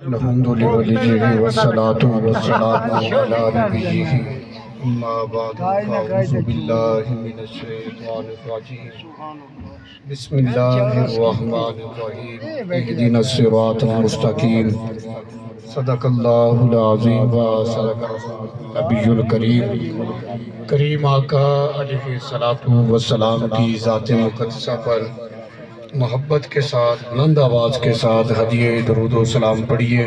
الحمد لله والصلاة والسلام على نبيه أما بعد فأعوذ بالله من الشيطان الرجيم بسم الله الرحمن الرحيم اهدنا الصراط المستقيم صدق الله العظيم وصدق النبي الكريم کریم آقا علیہ الصلاۃ والسلام کی ذات مقدسہ پر محبت کے ساتھ بلند آواز کے ساتھ ہدیے درود و سلام پڑھیے۔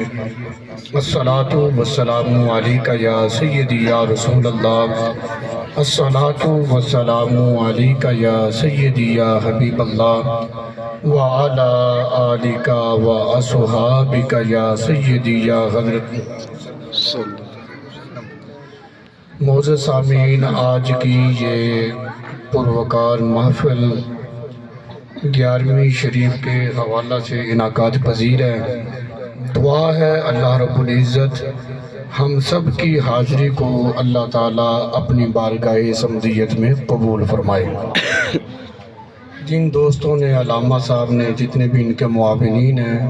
الصلاۃ والسلام علیکہ یا سیدی یا رسول اللہ، الصلاۃ والسلام علیکہ یا سیدی یا حبیب اللہ، وعلی آلکہ واصحابکہ یا سیدی یا حضرت۔ معزز سامعین، آج کی یہ پروقار محفل 11ویں شریف کے حوالہ سے انعقاد پذیر ہے۔ دعا ہے اللہ رب العزت ہم سب کی حاضری کو اللہ تعالیٰ اپنی بارگاہ سمدیت میں قبول فرمائے۔ جن دوستوں نے، علامہ صاحب نے، جتنے بھی ان کے معاونین ہیں،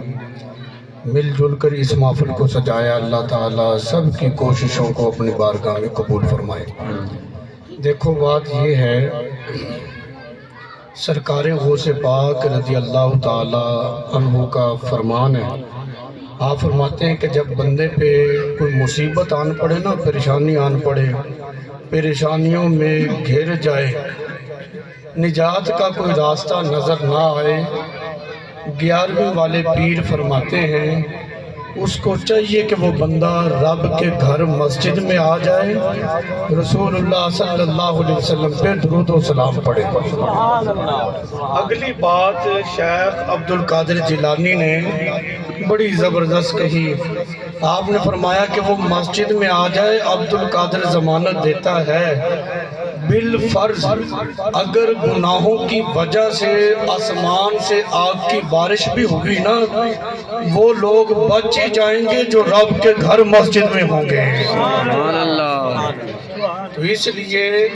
مل جل کر اس محفل کو سجایا، اللہ تعالیٰ سب کی کوششوں کو اپنی بارگاہ میں قبول فرمائے۔ دیکھو بات یہ ہے، سرکار غوث پاک رضی اللہ تعالیٰ عنہ کا فرمان ہے۔ آپ فرماتے ہیں کہ جب بندے پہ کوئی مصیبت آن پڑے نا، پریشانی آن پڑے، پریشانیوں میں گھیر جائے، نجات کا کوئی راستہ نظر نہ آئے، 11ویں والے پیر فرماتے ہیں اس کو چاہیے کہ وہ بندہ رب کے گھر مسجد میں آ جائے، رسول اللہ صلی اللہ علیہ وسلم پہ درود و سلام پڑھے۔ اگلی بات شیخ عبد القادر جیلانی نے بڑی زبردست کہی۔ آپ نے فرمایا کہ وہ مسجد میں آ جائے، عبد القادر ضمانت دیتا ہے بالفرض اگر گناہوں کی وجہ سے آسمان سے آگ کی بارش بھی ہوگی نا، وہ لوگ بچ ہی جائیں گے جو رب کے گھر مسجد میں ہوں گے۔ سبحان اللہ۔ تو اس لیے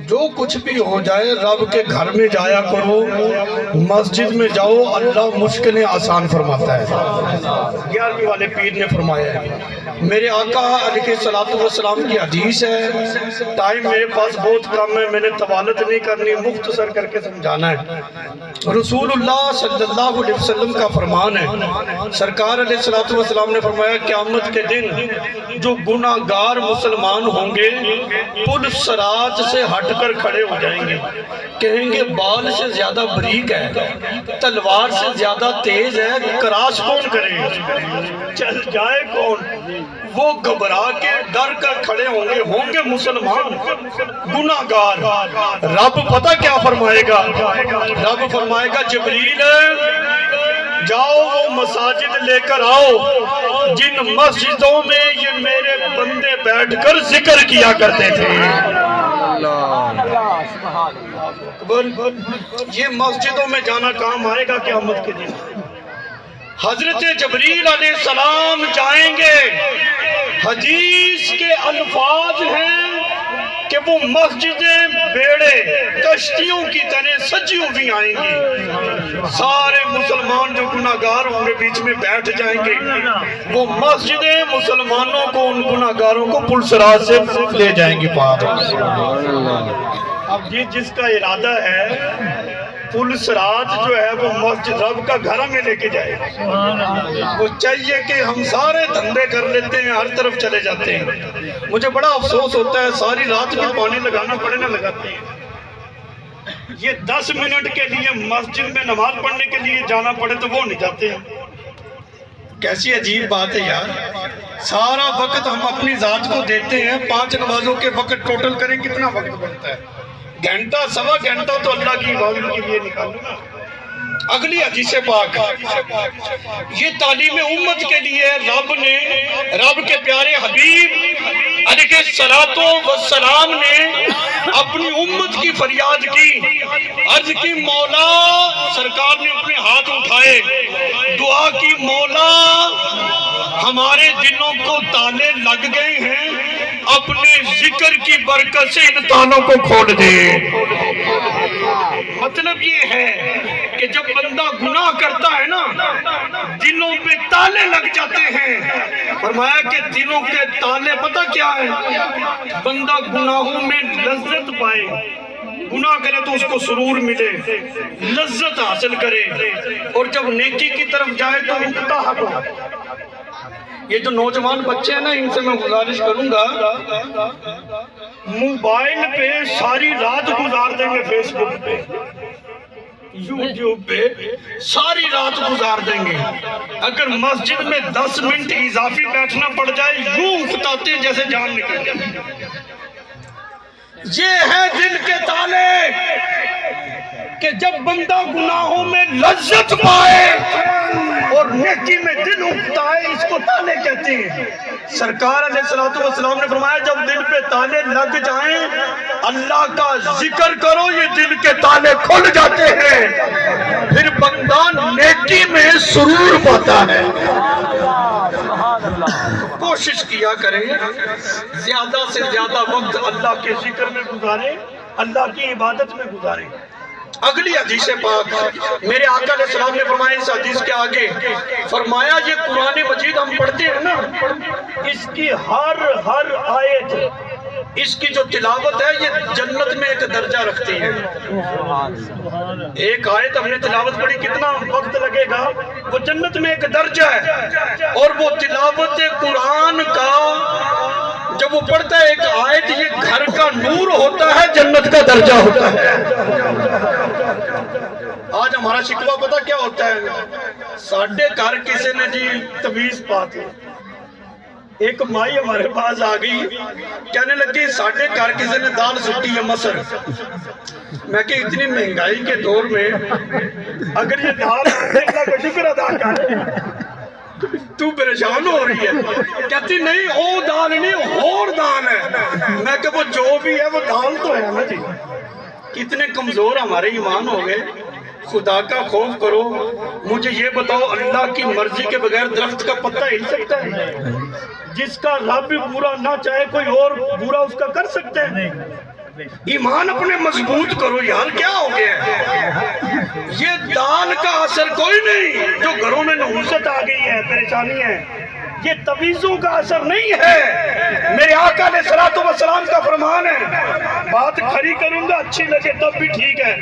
جو کچھ بھی ہو جائے رب کے گھر میں جایا کرو، مسجد میں جاؤ، اللہ مشکلیں آسان فرماتا ہے۔ 11ویں والے پیر نے فرمایا ہے، میرے آقا علیہ الصلوۃ والسلام کی حدیث ہے، ٹائم میرے پاس بہت کم ہے، میں نے طوالت نہیں کرنی، مختصر کر کے سمجھانا ہے۔ رسول اللہ صلی اللہ علیہ وسلم کا فرمان ہے، سرکار علیہ الصلوۃ والسلام نے فرمایا قیامت کے دن جو گناہ گار مسلمان ہوں گے پل صراط سے ہٹ کر کھڑے ہو جائیں گے، کہیں گے بال سے زیادہ بریک ہے، تلوار سے زیادہ تیز ہے، کراس کون کرے، چل جائے کون؟ وہ گھبرا کے ڈر کر کھڑے ہوں گے مسلمان گناہ گار۔ رب پتہ کیا فرمائے گا؟ رب فرمائے گا جبریل جاؤ وہ مساجد لے کر آؤ جن مسجدوں میں یہ میرے بندے بیٹھ کر ذکر کیا کرتے تھے۔ یہ مسجدوں میں جانا کام آئے گا قیامت کے دن۔ حضرت جبریل علیہ السلام جائیں گے، حدیث کے الفاظ ہیں کہ وہ مسجدیں بیڑے کشتیوں کی طرح سجی ہوئی آئیں گی، سارے مسلمان جو گناہ گار ہوں گے بیچ میں بیٹھ جائیں گے، وہ مسجدیں مسلمانوں کو، ان گناہ گاروں کو پل صراط سے لے جائیں گی پار۔ اب یہ جس کا ارادہ ہے پل صراط جو ہے وہ مسجد رب کا گھر میں لے کے جائے، وہ چاہیے کہ ہم سارے دھندے کر لیتے ہیں، ہر طرف چلے جاتے ہیں۔ مجھے بڑا افسوس ہوتا ہے، ساری رات بھی پانی لگانا پڑے نہ لگاتے ہیں، یہ 10 منٹ کے لیے مسجد میں نماز پڑھنے کے لیے جانا پڑے تو وہ نہیں جاتے ہیں۔ کیسی عجیب بات ہے یار، سارا وقت ہم اپنی ذات کو دیتے ہیں، 5 نمازوں کے وقت ٹوٹل کریں کتنا وقت بنتا ہے؟ گھنٹہ سوا گھنٹہ تو اللہ کی عبادت کے لیے نکالوں گا۔ اگلی حدیث پاک، یہ تعلیم امت کے لیے رب نے، رب کے پیارے حبیب علیہ الصلوۃ والسلام نے اپنی امت کی فریاد کی، عرض کی مولا، سرکار نے اپنے ہاتھ اٹھائے، دعا کی مولا ہمارے دلوں کو تالے لگ گئے ہیں، اپنے ذکر کی برکت سے ان تالوں کو کھول دے۔ مطلب یہ ہے کہ جب بندہ گناہ کرتا ہے نا دلوں پہ تالے لگ جاتے ہیں. فرمایا کہ دلوں کے تالے پتہ کیا ہے؟ بندہ گناہوں میں لذت پائے, گناہ کرے تو اس کو سرور ملے, لذت حاصل کرے, اور جب نیکی کی طرف جائے تو اٹھتا حق. یہ جو نوجوان بچے ہیں نا ان سے میں گزارش کروں گا موبائل پہ ساری رات گزار دیں گے, فیس بک پہ یوٹیوب پہ ساری رات گزار دیں گے. اگر مسجد میں 10 منٹ اضافی بیٹھنا پڑ جائے یوں اکتاتے جیسے جان نکل جائے. یہ ہے دل کے تالے کہ جب بندہ گناہوں میں لذت پائے اور نیکی میں دل اٹھتا ہے, اس کو تالے کہتے ہیں. سرکار علیہ السلام نے فرمایا جب دل پہ تالے لگ جائیں اللہ کا ذکر کرو, یہ دل کے تالے کھل جاتے ہیں, پھر بندہ نیکی میں سرور پاتا ہے. کوشش کیا کریں زیادہ سے زیادہ وقت اللہ کے ذکر میں گزاریں, اللہ کی عبادت میں گزاریں. اگلی حدیث پاک میرے آقا علیہ السلام نے فرمایا اس حدیث کے آگے, فرمایا یہ قرآن مجید ہم پڑھتے ہیں نا, اس کی ہر آیت, اس کی جو تلاوت ہے یہ جنت میں ایک درجہ رکھتی ہے. ایک آیت ہم نے تلاوت پڑھی, کتنا وقت لگے گا؟ وہ جنت میں ایک درجہ ہے. اور وہ تلاوت قرآن کا جب وہ پڑھتا ہے ایک آیت, یہ گھر کا نور ہوتا ہے, جنت کا درجہ ہوتا ہے. آج ہمارا شکوہ پتہ کیا ہوتا ہے؟ ساڑھے گھر کسی نے جی تویز پاتی. ایک مائی ہمارے پاس آ گئی, کہنے لگی ساڑھے گھر کسی نے دال سٹی ہے مصر. میں کہ اتنی مہنگائی کے دور میں اگر یہ دال اللہ کا شکر ادا کر, تو پریشان ہو رہی ہے. کہتی نہیں او دال نہیں اور دال ہے. میں کہ وہ جو بھی ہے وہ دال تو ہے نا جی. کتنے کمزور ہمارے ایمان ہو گئے. خدا کا خوف کرو. مجھے یہ بتاؤ اللہ کی مرضی کے بغیر درخت کا پتہ ہل سکتا ہے؟ جس کا رب بھی برا نہ چاہے کوئی اور برا اس کا کر سکتا ہے؟ ایمان اپنے مضبوط کرو یار, کیا ہو گیا؟ یہ دان کا اثر کوئی نہیں. جو گھروں میں نحوست آ گئی ہے, پریشانی ہے, یہ تویزوں کا اثر نہیں ہے. میرے آقا علیہ السلام کا فرمان ہے, بات کھری کروں گا اچھی لگے تب بھی ٹھیک ہے,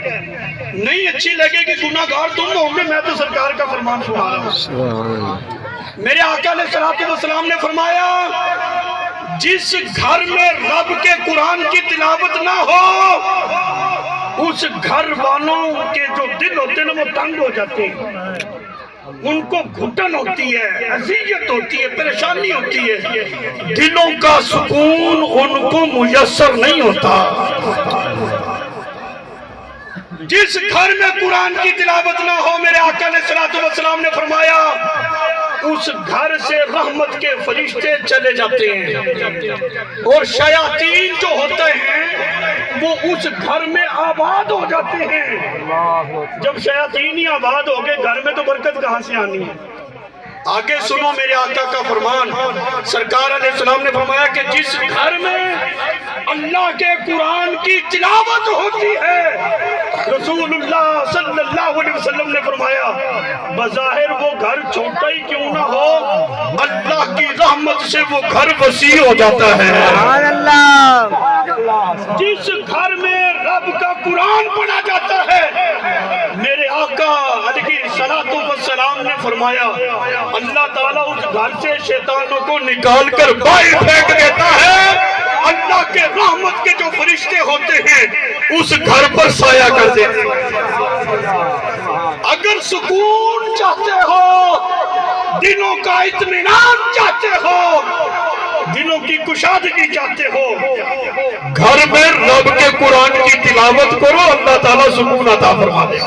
نہیں اچھی لگے کہ گناہ گار تم ہوں گے, میں تو سرکار کا فرمان سنا رہا ہوں. میرے آقا علیہ السلام نے فرمایا جس گھر میں رب کے قرآن کی تلاوت نہ ہو اس گھر والوں کے جو دل ہوتے ہیں وہ تنگ ہو جاتے ہیں, ان کو گھٹن ہوتی ہے, اذیت ہوتی ہے, پریشانی ہوتی ہے, دلوں کا سکون ان کو میسر نہیں ہوتا. جس گھر میں قرآن کی تلاوت نہ ہو, میرے آقا علیہ السلام نے فرمایا اس گھر سے رحمت کے فرشتے چلے جاتے ہیں, اور شیاطین جو ہوتے ہیں وہ اس گھر میں آباد ہو جاتے ہیں. جب شیاطین ہی آباد ہو گئے گھر میں تو برکت کہاں سے آنی ہے؟ آگے سنو میرے آقا کا فرمان. سرکار علیہ السلام نے فرمایا کہ جس گھر میں اللہ کے قرآن کی تلاوت ہوتی ہے, رسول اللہ صلی اللہ علیہ وسلم نے فرمایا بظاہر وہ گھر چھوٹا ہی کیوں نہ ہو, اللہ کی رحمت سے وہ گھر وسیع ہو جاتا ہے. سبحان اللہ. جس گھر میں رب کا قرآن پڑھا جاتا ہے, میرے آقا علیہ السلام نے فرمایا اللہ تعالیٰ اس گھر سے شیطانوں کو نکال کر باہر پھینک دیتا ہے. اللہ کے رحمت کے جو فرشتے ہوتے ہیں اس گھر پر سایہ کر دیتے ہیں. اگر سکون چاہتے ہو, دلوں کا اطمینان چاہتے ہو, دلوں کی کشادگی چاہتے ہو, گھر میں رب کے قرآن کی تلاوت کرو, اللہ تعالیٰ سکون عطا فرما دے.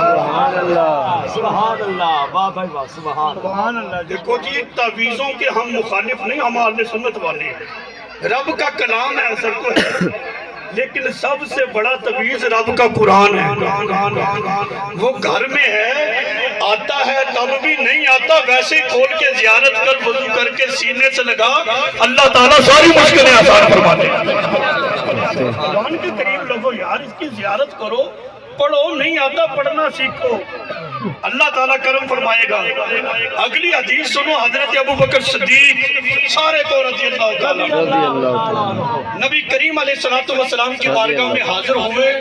سبحان اللہ, واہ بھائی واہ, سبحان اللہ. دیکھو جی تعویذوں کے ہم مخالف نہیں, ہم اہل سنت والے ہیں. رب کا کلام ہے اثر کو ہے, لیکن سب سے بڑا تعویذ رب کا قرآن ہے. وہ گھر میں ہے, آتا ہے تب بھی نہیں آتا ویسے کھول کے زیارت کر وضو کر کے سینے سے لگا, اللہ تعالیٰ ساری مشکلیں آسان فرما دے. قرآن کے قریب لوگو یار, اس کی زیارت کرو, پڑھو نہیں آتا پڑھنا سیکھو، اللہ تعالیٰ کرم فرمائے گا۔ اگلی حدیث سنو، حضرت ابو بکر صدیق سارے کو رضی اللہ تعالیٰ، نبی کریم علیہ السلام کی بارگاہ میں حاضر ہوئے۔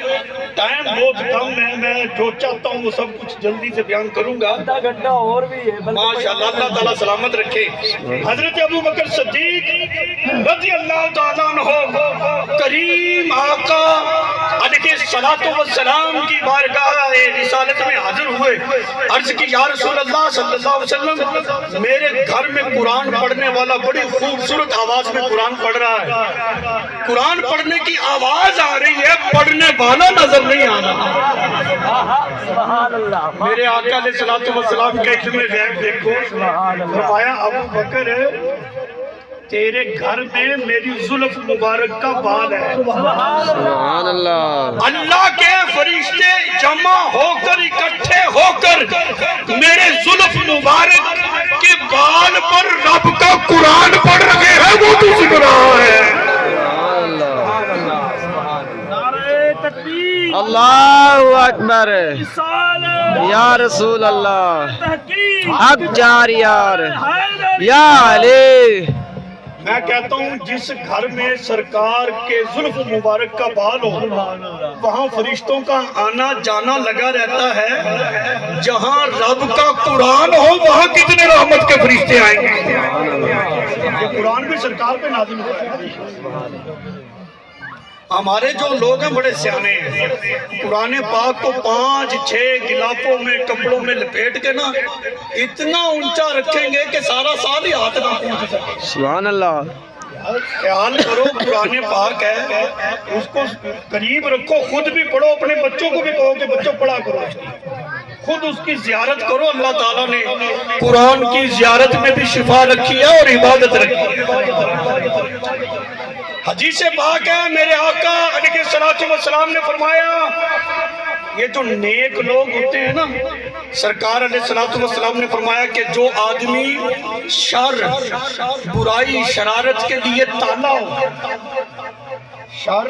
ٹائم بہت کم ہے، میں جو چاہتا ہوں وہ سب کچھ جلدی سے بیان کروں گا، آدھا گھنٹہ اور بھی ہے ماشاءاللہ، اللہ تعالیٰ سلامت رکھے۔ حضرت ابو بکر صدیق رضی اللہ تعالیٰ عنہ کریم آقا علیہ السلام کی بارگاہ رسالت میں حاضر ہوئے۔ عرض کی یا رسول اللہ صلی اللہ علیہ وسلم، میرے گھر میں قرآن پڑھنے والا بڑی خوبصورت آواز میں قرآن پڑھ رہا ہے، قرآن پڑھنے کی آواز آ رہی ہے، پڑھنے والا نظر نہیں آ رہا۔ سبحان اللہ، میرے آقا علیہ السلام کے علم غیب دیکھو، فرمایا ابو بکر تیرے گھر میں میری زلف مبارک کا بال ہے۔ سبحان اللہ، اللہ کے فرشتے جمع ہو کر اکٹھے ہو کر میرے زلف مبارک کے بال پر رب کا قرآن پڑھ رہے ہیں، وہ تو سن رہا ہے۔ اللہ اکبر، یا رسول اللہ، حق جار یار، یا علی۔ میں کہتا ہوں جس گھر میں سرکار کے زلف مبارک کا بال ہو، وہاں فرشتوں کا آنا جانا لگا رہتا ہے۔ جہاں رب کا قرآن ہو وہاں کتنے رحمت کے فرشتے آئیں گے۔ یہ قرآن بھی سرکار پہ نازل ہوتا ہے۔ ہمارے جو لوگ ہیں بڑے سیانے ہیں، قرآن پاک کو 5-6 گلافوں میں کپڑوں میں لپیٹ کے نا اتنا اونچا رکھیں گے کہ سارا سال ہی ہاتھ نہ پہنچ سکے۔ سبحان اللہ، خیال کرو، قرآن پاک ہے، اس کو قریب رکھو، خود بھی پڑھو، اپنے بچوں کو بھی کہو کہ بچوں پڑھا کرو، خود اس کی زیارت کرو۔ اللہ تعالیٰ نے قرآن کی زیارت میں بھی شفا رکھی ہے اور عبادت رکھی ہے۔ حدیث پاک ہے، میرے آقا علیہ السلام نے فرمایا یہ جو نیک لوگ ہوتے ہیں نا، سرکار علیہ السلام نے فرمایا کہ جو آدمی شر، برائی، شرارت کے لیے تالا ہو، شر،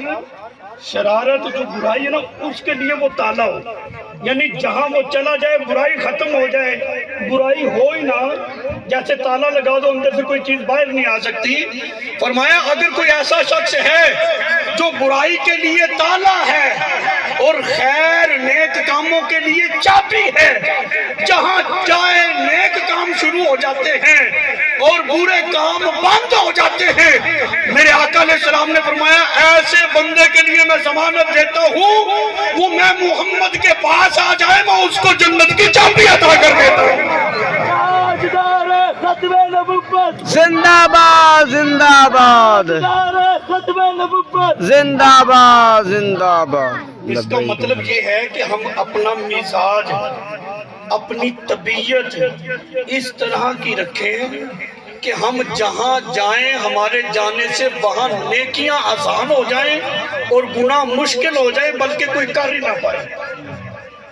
شرارت جو برائی ہے نا اس کے لیے وہ تالا ہو، یعنی جہاں وہ چلا جائے برائی ختم ہو جائے، برائی ہو ہی نہ، جیسے تالا لگا دو اندر سے کوئی چیز باہر نہیں آ سکتی۔ فرمایا اگر کوئی ایسا شخص ہے جو برائی کے لیے تالا ہے اور خیر نیک کاموں کے لیے چابی ہے، جہاں جائے نیک کام شروع ہو جاتے ہیں اور برے کام بند ہو جاتے ہیں، میرے آقا علیہ السلام نے فرمایا ایسے بندے کے لیے میں ضمانت دیتا ہوں، وہ میں محمد کے پاس آ جائے میں اس کو جنت کی چابی عطا کر دیتا ہوں۔ ختم نبوت، زندہ باد زندہ باد ختم نبوت، زندہ باد زندہ باد۔ اس کا مطلب یہ ہے کہ ہم اپنا مزاج، اپنی طبیعت اس طرح کی رکھیں کہ ہم جہاں جائیں ہمارے جانے سے وہاں نیکیاں آسان ہو جائیں اور گناہ مشکل ہو جائے بلکہ کوئی کر ہی نہ پائے۔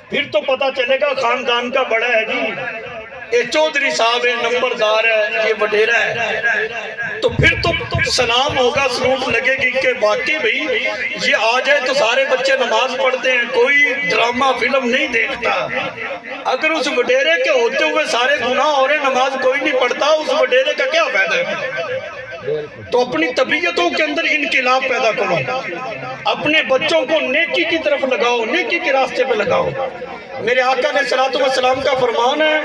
پھر تو پتہ چلے گا خاندان کا بڑا ہے جی، یہ چودھری صاحب ہے، نمبردار ہے، یہ وڈیرا ہے، تو پھر تو سلام ہوگا، سلوٹ لگے گی کہ واقعی بھئی یہ آ جائے تو سارے بچے نماز پڑھتے ہیں، کوئی ڈرامہ فلم نہیں دیکھتا۔ اگر اس وڈیرے کے ہوتے ہوئے سارے گناہ ہو رہے نماز کوئی نہیں پڑھتا، اس وڈیرے کا کیا فائدہ ہے؟ تو اپنی طبیعتوں کے اندر انقلاب پیدا کرو، اپنے بچوں کو نیکی کی طرف لگاؤ، نیکی کے راستے پہ لگاؤ۔ میرے آقا علیہ السلام کا فرمان ہے،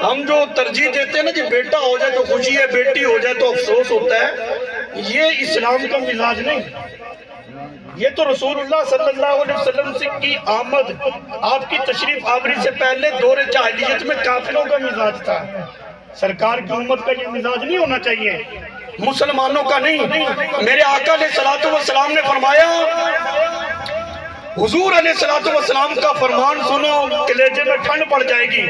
ہم جو ترجیح دیتے ہیں نا کہ بیٹا ہو جائے تو خوشی ہے، بیٹی ہو جائے تو افسوس ہوتا ہے، یہ اسلام کا مزاج نہیں، یہ تو رسول اللہ صلی اللہ علیہ وسلم سے کی آمد، آپ کی تشریف آوری سے پہلے دور جاہلیت میں کافروں کا مزاج تھا۔ سرکار کی امت کا یہ مزاج نہیں ہونا چاہیے، مسلمانوں کا نہیں۔ میرے آقا علیہ السلام نے فرمایا، حضور علیہ السلام کا فرمان سنو، کلیجے میں ٹھنڈ پڑ جائے گی۔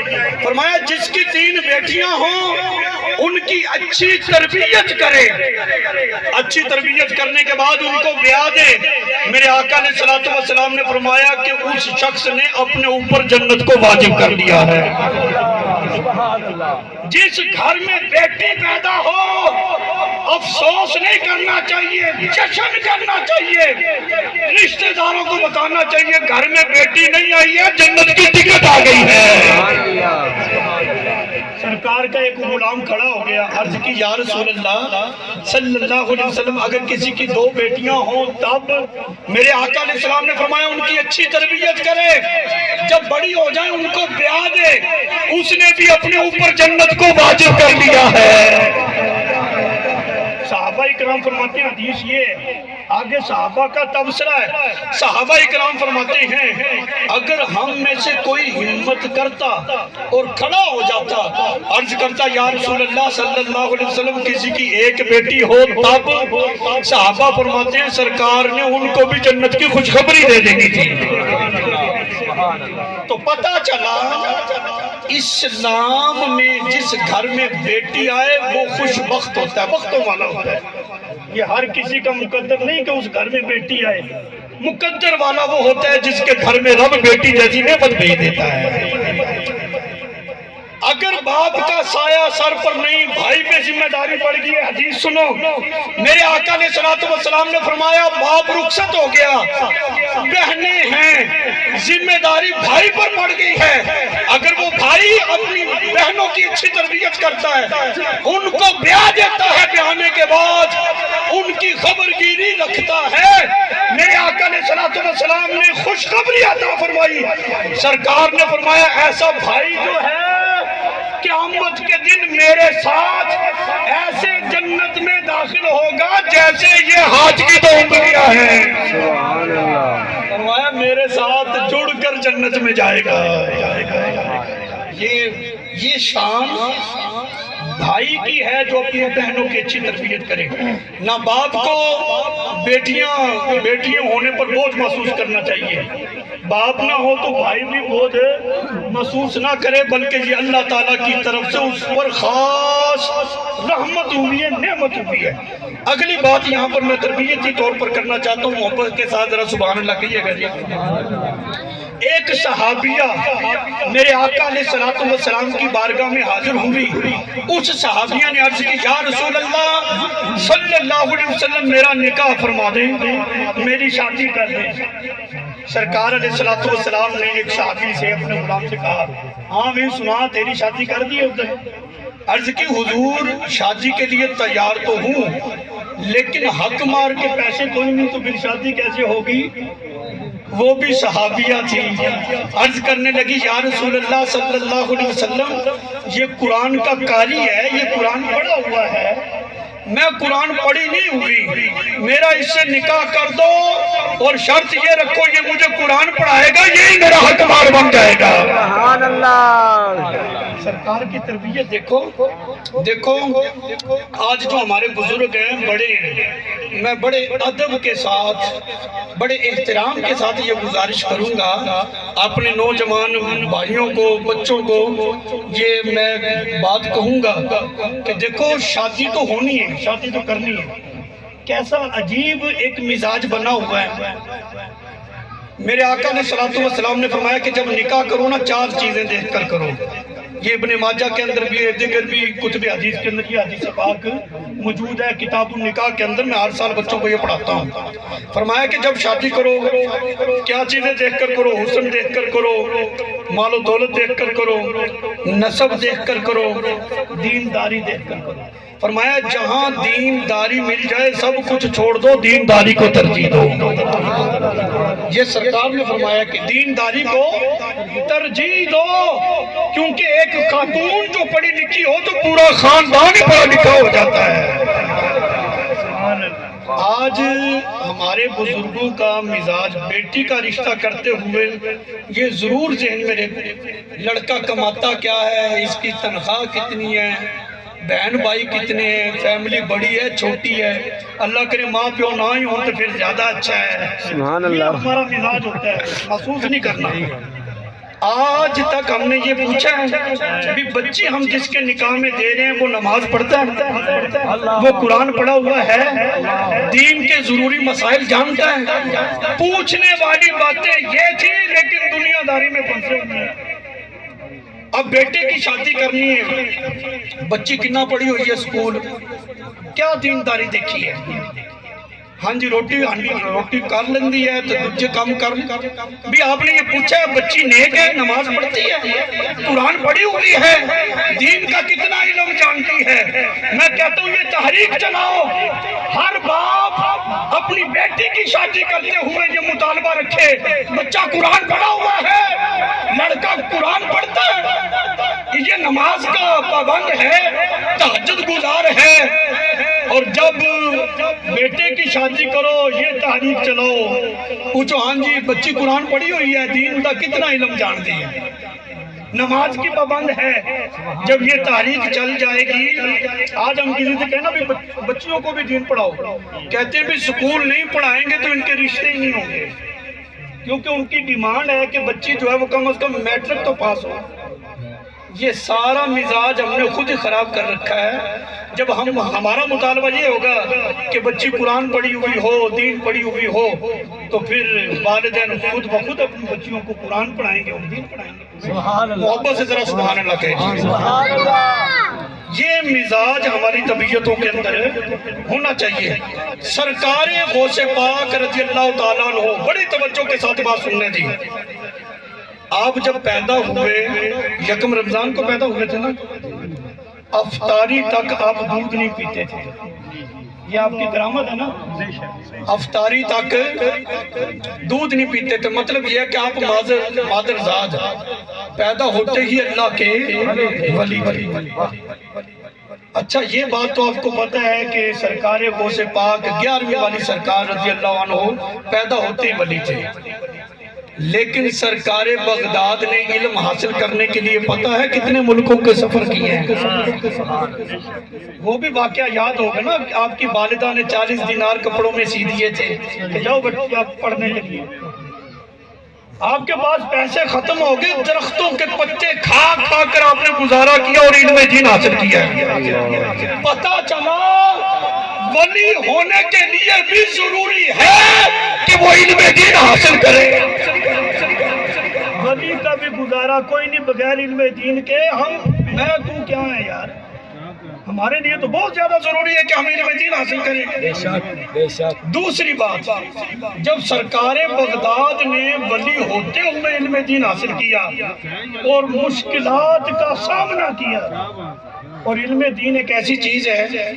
فرمایا جس کی 3 بیٹیاں ہوں ان کی اچھی تربیت کرے، اچھی تربیت کرنے کے بعد ان کو بیاہ دے۔ میرے آقا علیہ السلام نے فرمایا کہ اس شخص نے اپنے اوپر جنت کو واجب کر دیا ہے۔ جس گھر میں بیٹی پیدا ہو افسوس جوش نہیں کرنا چاہیے، جشن کرنا چاہیے، رشتہ داروں کو بتانا چاہیے گھر میں بیٹی نہیں آئی ہے، جنت کی ٹکٹ آ گئی ہے۔ سرکار کا ایک غلام کھڑا ہو گیا، عرض کی یا رسول اللہ صلی اللہ علیہ وسلم اگر کسی کی 2 بیٹیاں ہوں تب؟ میرے آقا علیہ السلام نے فرمایا ان کی اچھی تربیت کرے، جب بڑی ہو جائیں ان کو بیاہ دے، اس نے بھی اپنے اوپر جنت کو واجب کر لیا ہے۔ صحابہ اکرام فرماتے ہیں، حدیث یہ آگے صحابہ کا تبصرہ ہے، صحابہ اکرام فرماتے ہیں اگر ہم میں سے کوئی ہمت کرتا اور کھڑا ہو جاتا، عرض کرتا یا رسول اللہ صلی اللہ علیہ وسلم کسی کی 1 بیٹی ہو تب؟ صحابہ فرماتے ہیں سرکار نے ان کو بھی جنت کی خوشخبری دے دینی تھی۔ تو پتہ چلا اسلام میں جس گھر میں بیٹی آئے وہ خوش بخت ہوتا ہے، بختوں والا ہوتا ہے۔ یہ ہر کسی کا مقدر نہیں کہ اس گھر میں بیٹی آئے، مقدر والا وہ ہوتا ہے جس کے گھر میں رب بیٹی جیسی نعمت بھیج دیتا ہے۔ اگر باپ کا سایہ سر پر نہیں، بھائی پہ ذمہ داری پڑ گئی ہے۔ حدیث سنو، میرے آقا علیہ السلام نے فرمایا باپ رخصت ہو گیا، بہنیں ہیں، ذمہ داری بھائی پر پڑ گئی ہے۔ اگر وہ بھائی اپنی بہنوں کی اچھی تربیت کرتا ہے، ان کو بیاہ دیتا ہے، بیاہنے کے بعد ان کی خبرگیری رکھتا ہے، میرے آقا علیہ السلام نے خوشخبری عطا فرمائی۔ سرکار نے فرمایا ایسا بھائی جو ہے قیامت کے دن میرے ساتھ ایسے جنت میں داخل ہوگا جیسے یہ حاج کی 2 انگلیاں ہیں۔ فرمایا میرے ساتھ جڑ کر جنت میں جائے گا۔ یہ شان بھائی کی ہے جو اپنی بہنوں کی اچھی تربیت کرے۔ نہ باپ کو بیٹیاں ہونے پر بوجھ محسوس کرنا چاہیے، باپ نہ ہو تو بھائی بھی بوجھ محسوس نہ کرے، بلکہ یہ اللہ تعالیٰ کی طرف سے اس پر خاص رحمت ہوئی ہے، نعمت ہوئی ہے۔ اگلی بات یہاں پر میں تربیتی طور پر کرنا چاہتا ہوں، محبت کے ساتھ ذرا سبحان اللہ کہیے گا جی۔ ایک صحابیہ میرے آقا علیہ السلام کی بارگاہ میں حاضر ہوئی، اس صحابیہ نے عرض کی یا رسول اللہ صلی اللہ علیہ وسلم میرا نکاح فرما دیں، میری شادی کر دیں۔ سرکار علیہ السلام نے ایک صحابی سے اپنے غلام سے کہا ہاں میں سنا تیری شادی کر دی ادھر؟ عرض کی حضور شادی کے لیے تیار تو ہوں لیکن حق مار کے پیسے کوئی نہیں تو پھر شادی کیسے ہوگی؟ وہ بھی صحابیہ تھی، عرض کرنے لگی یا رسول اللہ صلی اللہ علیہ وسلم یہ قرآن کا قاری ہے، یہ قرآن پڑھا ہوا ہے، میں قرآن پڑھی نہیں ہوئی، میرا اس سے نکاح کر دو اور شرط یہ رکھو یہ مجھے قرآن پڑھائے گا، یہی میرا حق مار بن جائے گا۔ سبحان اللہ۔ سرکار کی تربیت دیکھو آج جو ہمارے بزرگ ہیں بڑے ہیں، میں بڑے ادب کے ساتھ بڑے احترام کے ساتھ یہ گزارش کروں گا اپنے نوجوان بھائیوں کو بچوں کو، یہ میں بات کہوں گا کہ دیکھو شادی تو ہونی ہے، شادی تو کرنی ہے، کیسا عجیب ایک مزاج بنا ہوا ہے۔ میرے آقا علیہ السلام نے فرمایا کہ جب نکاح کرو نا 4 چیزیں دیکھ کر کرو، یہ ابن ماجہ کے اندر بھی ہے، دیگر بھی کتب حدیث کے اندر یہ حدیث پاک موجود ہے، کتاب النکاح کے اندر میں ہر سال بچوں کو یہ پڑھاتا ہوں۔ فرمایا کہ جب شادی کرو کیا چیزیں دیکھ کر کرو؟ حسن دیکھ کر کرو، مال و دولت دیکھ کر کرو، نسب دیکھ کر کرو، دینداری دیکھ کر کرو۔ فرمایا جہاں دینداری مل جائے سب کچھ چھوڑ دو، دینداری کو ترجیح دو۔ یہ سرکار نے فرمایا کہ دینداری کو ترجیح دو، کیونکہ ایک خاتون جو پڑھی لکھی ہو تو پورا خاندان ہی پڑھا لکھا ہو جاتا ہے۔ آج ہمارے بزرگوں کا مزاج بیٹی کا رشتہ کرتے ہوئے یہ ضرور ذہن میں رہے، لڑکا کماتا کیا ہے، اس کی تنخواہ کتنی ہے، بہن بھائی کتنے ہیں، فیملی بڑی ہے چھوٹی ہے، اللہ کرے ماں پیو نہ ہی ہوں تو پھر زیادہ اچھا ہے۔ سبحان یہ اللہ۔ ہمارا مزاج ہوتا ہے، محسوس نہیں کرنا۔ آج تک ہم نے یہ پوچھا ہے بھی بچی ہم جس کے نکاح میں دے رہے ہیں وہ نماز پڑھتا ہے، وہ قرآن پڑھا ہوا ہے، دین کے ضروری مسائل جانتا ہے؟ پوچھنے والی باتیں یہ تھی لیکن دنیا داری میں پھنسے ہوئے ہیں۔ اب بیٹے کی شادی کرنی ہے، بچی کتنا پڑھی ہوئی ہے اسکول، کیا دینداری دیکھی ہے؟ ہاں جی روٹی کر لیندی ہے تو دوجے کام کر بھی آپ نے یہ پوچھا ہے بچی نیک ہے، نماز پڑھتی ہے، قرآن پڑھی ہوئی ہے، دین کا کتنا علم جانتی ہے؟ میں کہتا ہوں یہ تحریک چلاؤ، ہر باپ اپنی بیٹی کی شادی کرتے ہوئے یہ مطالبہ رکھے بچہ قرآن پڑھا ہوا ہے، لڑکا قرآن پڑھتا ہے، یہ نماز کا پابند ہے، تہجد گزار ہے، اور جب بیٹے کی شادی کرو یہ تحریک چلاؤ، پوچھو ہاں جی بچی قرآن پڑھی ہوئی ہے، دین کا کتنا علم جانتی ہے، نماز کی پابند ہے۔ جب یہ تحریک چل جائے گی، آج ہم کسی سے کہنا بھی بچیوں کو بھی دین پڑھاؤ، کہتے ہیں بھی سکول نہیں پڑھائیں گے تو ان کے رشتے ہی نہیں ہوں گے، کیونکہ ان کی ڈیمانڈ ہے کہ بچی جو ہے وہ کم از کم میٹرک تو پاس ہو۔ یہ سارا مزاج ہم نے خود ہی خراب کر رکھا ہے۔ جب ہمارا مطالبہ یہ ہوگا کہ بچی قرآن پڑھی ہوئی ہو، دین پڑھی ہوئی ہو، تو پھر والدین خود بخود اپنی بچیوں کو قرآن پڑھائیں گے اور دین پڑھائیں گے۔ محبت سے ذرا سبحان اللہ کہیں۔ سبحان اللہ۔ یہ مزاج ہماری طبیعتوں کے اندر ہونا چاہیے۔ سرکار غوث پاک رضی اللہ تعالیٰ عنہ، بڑی توجہ کے ساتھ بات سننے دی، آپ جب پیدا ہوئے، یکم رمضان کو پیدا ہوئے تھے نا، افطاری تک آپ دودھ نہیں پیتے تھے، یہ آپ کی کرامت ہے نا، افطاری تک دودھ نہیں پیتے تھے، مطلب یہ ہے کہ آپ مادرزاد پیدا ہوتے ہی اللہ کے ولی تھے۔ اچھا یہ بات تو آپ کو پتہ ہے کہ سرکار غوث پاک 11ویں والی سرکار رضی اللہ عنہ پیدا ہوتے ہی ولی تھے، لیکن سرکار بغداد نے علم حاصل کرنے کے لیے پتہ ہے کتنے ملکوں کے سفر کیے ہیں؟ وہ بھی واقعہ یاد ہوگا نا، آپ کی والدہ نے 40 دینار کپڑوں میں سی دیے تھے کہ جاؤ بچے آپ پڑھنے کے لیے، آپ کے پاس پیسے ختم ہو گئے، درختوں کے پتے کھا کھا کر آپ نے گزارا کیا اور علم دین حاصل کیا۔ پتہ چلا ولی ہونے کے لیے بھی ضروری ہے کہ وہ علم دین حاصل کرے۔ ولی کا بھی گزارا کوئی نہیں بغیر علم دین کے، میں تو کیا ہے یار، ہمارے لیے تو بہت زیادہ ضروری ہے کہ ہم علم دین حاصل کریں۔ بے شک۔ دوسری بات، جب سرکار بغداد نے ولی ہوتے ہوئے علم دین حاصل کیا اور مشکلات کا سامنا کیا، اور علم دین ایک ایسی چیز ہے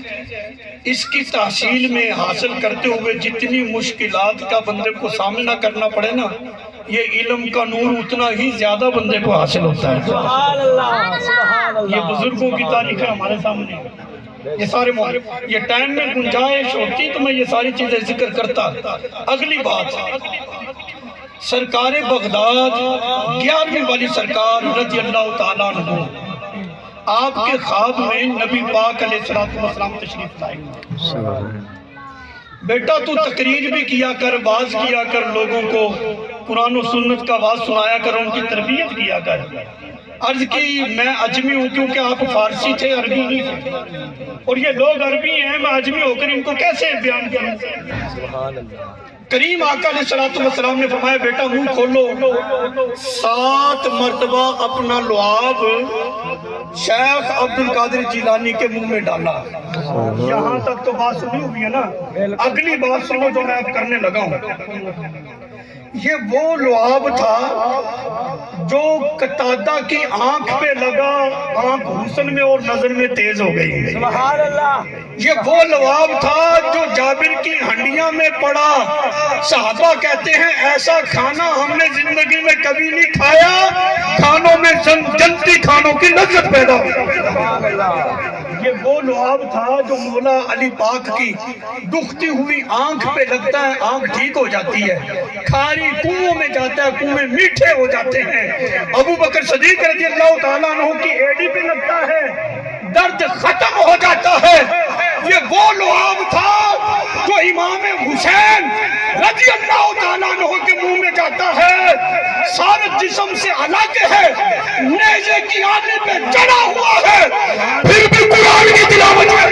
اس کی تحصیل میں حاصل کرتے ہوئے جتنی مشکلات کا بندے کو سامنا کرنا پڑے نا، یہ علم کا نور اتنا ہی زیادہ بندے کو حاصل ہوتا ہے۔ سبحان اللہ، سبحان اللہ۔ یہ بزرگوں کی تاریخ ہے ہمارے سامنے، یہ سارے یہ ٹائم میں گنجائش ہوتی تو میں یہ ساری چیزیں ذکر کرتا۔ اگلی بات، سرکار بغداد 11ویں والی سرکار رضی اللہ تعالیٰ عنہ، آپ کے خواب میں نبی پاک علیہ السلام تشریف لائے، بیٹا تو تقریر بھی کیا کر، واز کیا کر، لوگوں کو قرآن و سنت کا واز سنایا کر، ان کی تربیت کیا کر۔ عرض کی میں عجمی ہوں کیونکہ آپ فارسی تھے، عربی نہیں تھے، اور یہ لوگ عربی ہیں، میں عجمی ہو کر ان کو کیسے بیان کروں؟ سبحان اللہ۔ کریم آقا علیہ السلام نے فرمایا بیٹا منہ کھولو، 7 مرتبہ اپنا لعاب شیخ عبد القادر جیلانی کے منہ میں ڈالا۔ یہاں تک تو بات سنی ہوئی ہے نا، اگلی بات سنو جو میں اب کرنے لگا ہوں۔ یہ وہ لعاب تھا جو قتادہ کی آنکھ پہ لگا، آنکھ حسن میں اور نظر میں تیز ہو گئی۔ سبحان اللہ۔ یہ وہ لعاب تھا جو جابر کی ہنڈیاں میں پڑا، صحابہ کہتے ہیں ایسا کھانا ہم نے زندگی میں کبھی نہیں کھایا، کھانوں میں جنتی کھانوں کی لذت پیدا ہوئی۔ یہ وہ لعاب تھا جو مولا علی پاک کی دکھتی ہوئی آنکھ پہ لگتا ہے، آنکھ ٹھیک ہو جاتی ہے، کھاری کنووں میں جاتا ہے، کنویں میٹھے ہو جاتے ہیں، ابو بکر صدیق رضی اللہ تعالیٰ عنہ کی ایڑی پہ لگتا ہے، درد ختم ہو جاتا ہے۔ یہ وہ لعاب تھا جو امام حسین رضی اللہ تعالیٰ عنہ کے منہ میں جاتا ہے، سارے جسم سے الگ ہے، نیزے کی آنے پہ چڑھا ہوا ہے، پھر بھی قرآن کی تلاوت ہے۔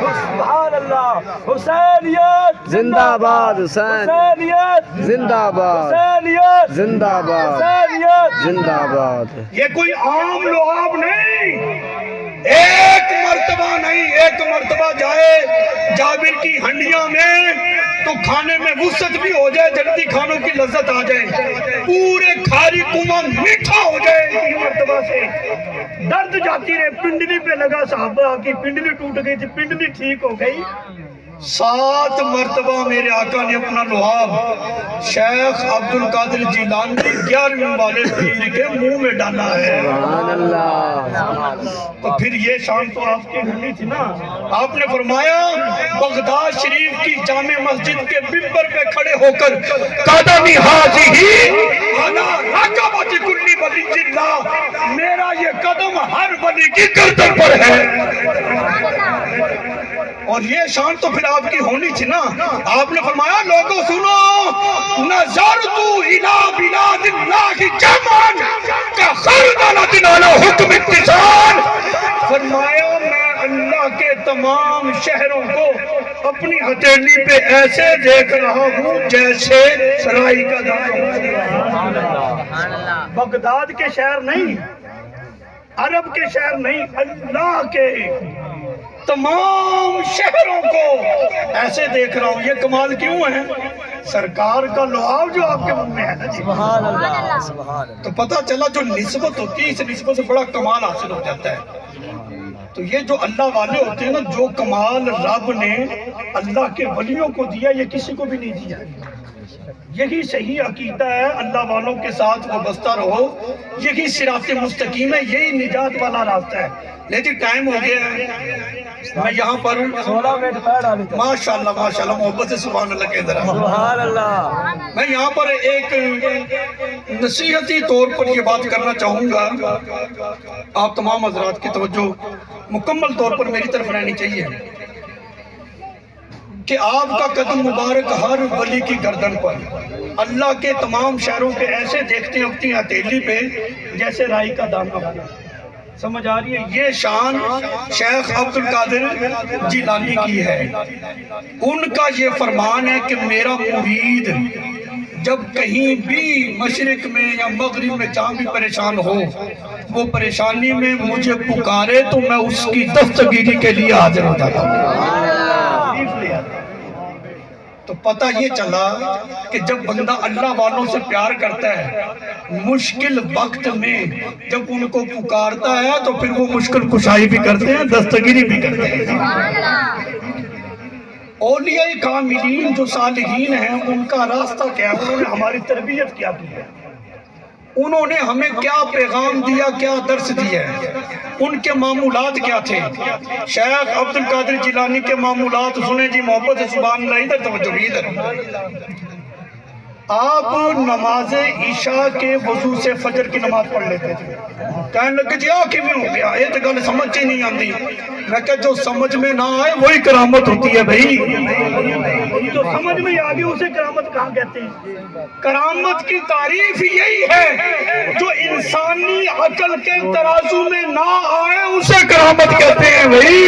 سبحان اللہ۔ حسینیت زندہ باد حسین، حسینیت زندہ باد، حسینیت زندہ باد، حسینیت زندہ باد۔ یہ کوئی عام لعاب نہیں، ایک مرتبہ نہیں، ایک مرتبہ جائے جابر کی ہنڈیاں میں تو کھانے میں وسعت بھی ہو جائے، جنتی کھانوں کی لذت آ جائے، پورے کھاری کنواں میٹھا ہو جائے ایک مرتبہ سے۔ درد جاتی رہے، پنڈلی پہ لگا، صحابہ کی پنڈلی ٹوٹ گئی تھی، پنڈلی ٹھیک ہو گئی۔ 7 مرتبہ میرے آقا نے اپنا لعاب شیخ عبد القادر جیلانی 11ویں والے پیر کے منہ میں ڈالا ہے۔ سبحان اللہ۔ تو پھر یہ شان تو آپ کی نہیں تھی نا۔ آپ نے فرمایا بغداد شریف کی جامع مسجد کے ممبر پہ کھڑے ہو کر قدمی حاضی انا رکبت کلی ولی اللہ، میرا یہ قدم ہر ولی کی گردن پر ہے۔ اور یہ شان تو پھر آپ کی ہونی تھی نا۔ آپ نے فرمایا لوگوں سنو، نظرت الی بلاد اللہ جمعا کخردلۃ علی حکم اتصال، فرمایا میں اللہ کے تمام شہروں کو اپنی ہتھیلی پہ ایسے دیکھ رہا ہوں جیسے سرائی کا دانہ۔ بغداد کے شہر نہیں، عرب کے شہر نہیں، اللہ کے تمام شہروں کو ایسے دیکھ رہا ہوں۔ یہ کمال کیوں ہے؟ سرکار کا لعاب جو آپ کے منہ میں ہے نا جی۔ سبحان اللہ سبحان اللہ۔ تو پتہ چلا جو نسبت ہوتی ہے اس نسبت سے بڑا کمال حاصل ہو جاتا ہے۔ تو یہ جو اللہ والے ہوتے ہیں نا، جو کمال رب نے اللہ کے ولیوں کو دیا یہ کسی کو بھی نہیں دیا۔ یہی صحیح عقیدہ ہے، اللہ والوں کے ساتھ وابستہ رہو، یہی صراط مستقیم ہے، یہی نجات والا راستہ ہے۔ لیکن ٹائم ہو گیا ہے، میں یہاں پر 16 منٹ پڑھ ڈالی تھی۔ ماشاءاللہ ماشاءاللہ محبت سے سبحان اللہ کہہ ذرا۔ سبحان اللہ۔ میں یہاں پر ایک نصیحتی طور پر یہ بات کرنا چاہوں گا، آپ تمام حضرات کی توجہ مکمل طور پر میری طرف رہنی چاہیے کہ آپ کا قدم مبارک ہر ولی کی گردن پر، اللہ کے تمام شہروں کے ایسے دیکھتے ہیں اپنی ہتھیلی پہ جیسے رائی کا دانہ۔ سمجھ آ رہی ہے؟ یہ شان شیخ عبد القادر جیلانی کی ہے۔ ان کا یہ فرمان ہے کہ میرا مرید جب کہیں بھی مشرق میں یا مغرب میں جہاں بھی پریشان ہو، وہ پریشانی میں مجھے پکارے تو میں اس کی دستگیری کے لیے حاضر ہو جاتا ہوں۔ تو پتہ یہ چلا کہ جب بندہ اللہ والوں سے پیار کرتا ہے، مشکل وقت میں جب ان کو پکارتا ہے تو پھر وہ مشکل کشائی بھی کرتے ہیں، دستگیری بھی کرتے ہیں۔ اولیاء کاملین جو صالحین ہیں ان کا راستہ کیا ہے؟ انہوں نے ہماری تربیت کیا کی ہے، انہوں نے ہمیں کیا پیغام دیا، کیا درس دیا ہے، ان کے معمولات کیا تھے۔ شیخ عبد القادر جیلانی کے معمولات سنیں جی محبت سے سبحان اللہ۔ ادھر توجہ ادھر۔ آپ نماز عشاء کے وضو سے فجر کی نماز پڑھ لیتے تھے۔ کہنے لگے جی آکے میں ہو گیا، یہ تو گل سمجھ ہی نہیں آتی۔ میں کہا جو سمجھ میں نہ آئے وہی کرامت ہوتی ہے بھائی، جو سمجھ میں آگے اسے کرامت کہاں کہتے ہیں؟ کرامت کی تعریف یہی ہے جو انسانی عقل کے ترازو میں نہ آئے اسے کرامت کہتے ہیں بھائی۔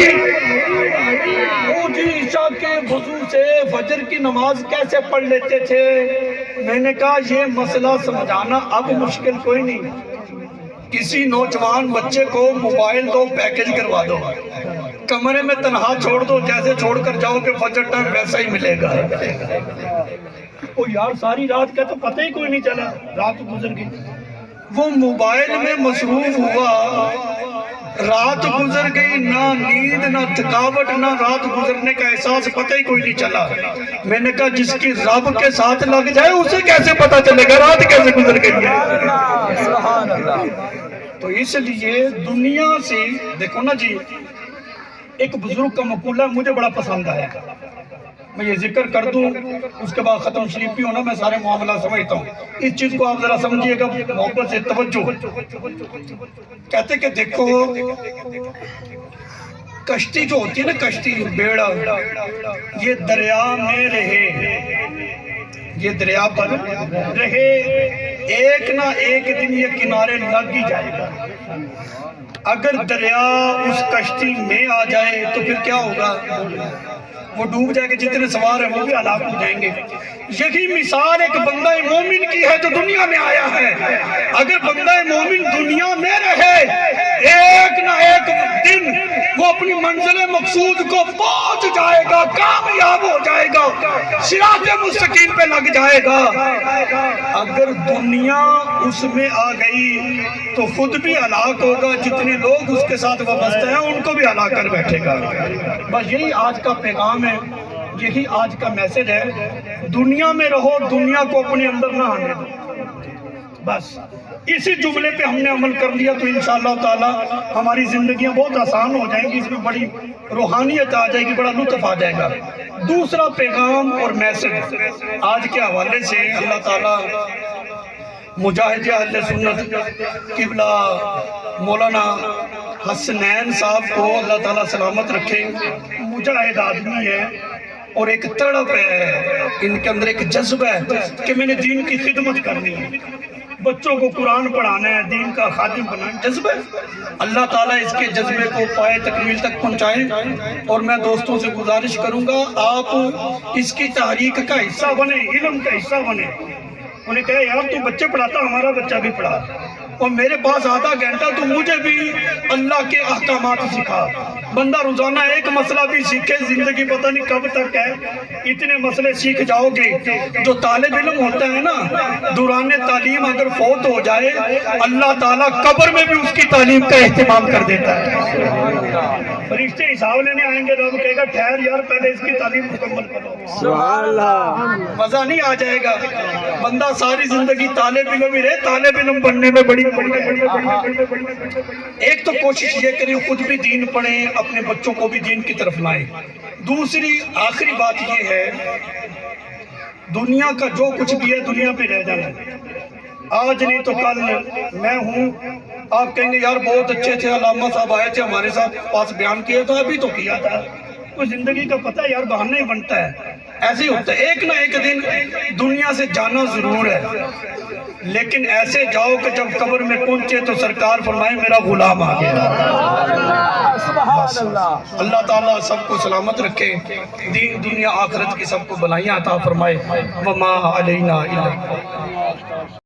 وہ جی عشاء کے وضو سے فجر کی نماز کیسے پڑھ لیتے تھے؟ میں نے کہا یہ مسئلہ سمجھانا اب مشکل کوئی نہیں، کسی نوجوان بچے کو موبائل دو، پیکج کروا دو، کمرے میں تنہا چھوڑ دو، جیسے چھوڑ کر جاؤ کہ فجر ٹائم ویسا ہی ملے گا۔ او یار ساری رات کا تو پتہ ہی کوئی نہیں چلا، رات گزر گئی۔ وہ موبائل میں مصروف ہوا، رات گزر گئی، نہ نیند نہ تھکاوٹ نہ رات گزرنے کا احساس، پتہ ہی کوئی نہیں چلا۔ میں نے کہا جس کی رب کے ساتھ لگ جائے اسے کیسے پتہ چلے گا رات کیسے گزر گئی ہے؟ سبحان اللہ۔ تو اس لیے دنیا سے دیکھو نا جی، ایک بزرگ کا مقولہ مجھے بڑا پسند آیا، میں یہ ذکر کر دوں اس کے بعد ختم شریف بھی ہونا، میں سارے معاملہ سمجھتا ہوں، اس چیز کو آپ ذرا سمجھیے گا محبت سے توجہ۔ کہتے کہ دیکھو کشتی جو ہوتی ہے نا، کشتی بیڑا، یہ دریا میں رہے، یہ دریا پر رہے، ایک نہ ایک دن یہ کنارے لگ ہی جائے گا۔ اگر دریا اس کشتی میں آ جائے تو پھر کیا ہوگا؟ وہ ڈوب جائے گا، جتنے سوار ہیں وہ بھی ہلاک ہو جائیں گے۔ یہی مثال ایک بندہ مومن کی ہے جو دنیا میں آیا ہے۔ اگر بندہ مومن دنیا میں رہے، ایک نہ ایک دن وہ اپنی منزل مقصود کو پہنچ جائے گا، کامیاب ہو جائے گا، صراط مستقیم پہ لگ جائے گا۔ اگر دنیا اس میں آ گئی تو خود بھی ہلاک ہوگا، جتنے لوگ اس کے ساتھ وابستہ ہیں ان کو بھی ہلاک کر بیٹھے گا۔ بس یہی آج کا پیغام ہے، یہی آج کا میسج ہے۔ دنیا میں رہو، دنیا کو اپنے اندر نہ آنے دو۔ بس اسی جملے پہ ہم نے عمل کر لیا تو انشاءاللہ تعالی ہماری زندگیاں بہت آسان ہو جائیں گی، اس میں بڑی روحانیت آ جائے گی، بڑا لطف آ جائے گا۔ دوسرا پیغام اور میسج آج کے حوالے سے، اللہ تعالی مجاہد اہل سنت قبلہ مولانا حسنین صاحب کو اللہ تعالیٰ سلامت رکھے۔ مجاہد آدمی ہے اور ایک تڑپ ہے، ان کے اندر ایک جذبہ ہے کہ میں نے دین کی خدمت کرنی ہے، بچوں کو قرآن پڑھانا ہے، دین کا خادم بنانا ہے، جذبہ ہے۔ اللہ تعالیٰ اس کے جذبے کو پائے تکمیل تک پہنچائے، اور میں دوستوں سے گزارش کروں گا آپ اس کی تحریک کا حصہ بنے، علم کا حصہ بنے۔ انہیں کہا یار تو بچے پڑھاتا، ہمارا بچہ بھی پڑھا، اور میرے پاس آدھا گھنٹہ تو مجھے بھی اللہ کے احکامات سکھا۔ بندہ روزانہ ایک مسئلہ بھی سیکھے، زندگی پتہ نہیں کب تک ہے، اتنے مسئلے سیکھ جاؤ گے۔ جو طالب علم ہوتا ہے نا، دوران تعلیم اگر فوت ہو جائے، اللہ تعالیٰ قبر میں بھی اس کی تعلیم کا اہتمام کر دیتا ہے۔ فرشتے حساب لینے آئیں گے، رب کہے گا ٹھہر یار، پہلے اس کی تعلیم مکمل کرو۔ سبحان اللہ۔ مزہ نہیں آ جائے گا؟ بندہ ساری زندگی طالب علم ہی رہے، طالب علم بننے میں بڑی ایک تو کوشش یہ کریں خود بھی دین پڑھیں، اپنے بچوں کو بھی دین کی طرف لائیں۔ دوسری آخری بات یہ ہے، دنیا کا جو کچھ بھی ہے دنیا پہ رہ جانا ہے، آج نہیں تو کل میں ہوں۔ آپ کہیں گے یار بہت اچھے تھے، علامہ صاحب آئے تھے ہمارے ساتھ، پاس بیان کیا تھا، ابھی تو کیا تھا۔ تو زندگی کا پتہ ہے یار، بہانہ ہی بنتا ہے، ایسے ہی ہوتا ہے۔ ایک نہ ایک دن دنیا سے جانا ضرور ہے، لیکن ایسے جاؤ کہ جب قبر میں پہنچے تو سرکار فرمائے میرا غلام آ گیا۔ اللہ تعالیٰ سب کو سلامت رکھے، دین دنیا آخرت کی سب کو بلائیاں عطا فرمائے۔ وما علینا الا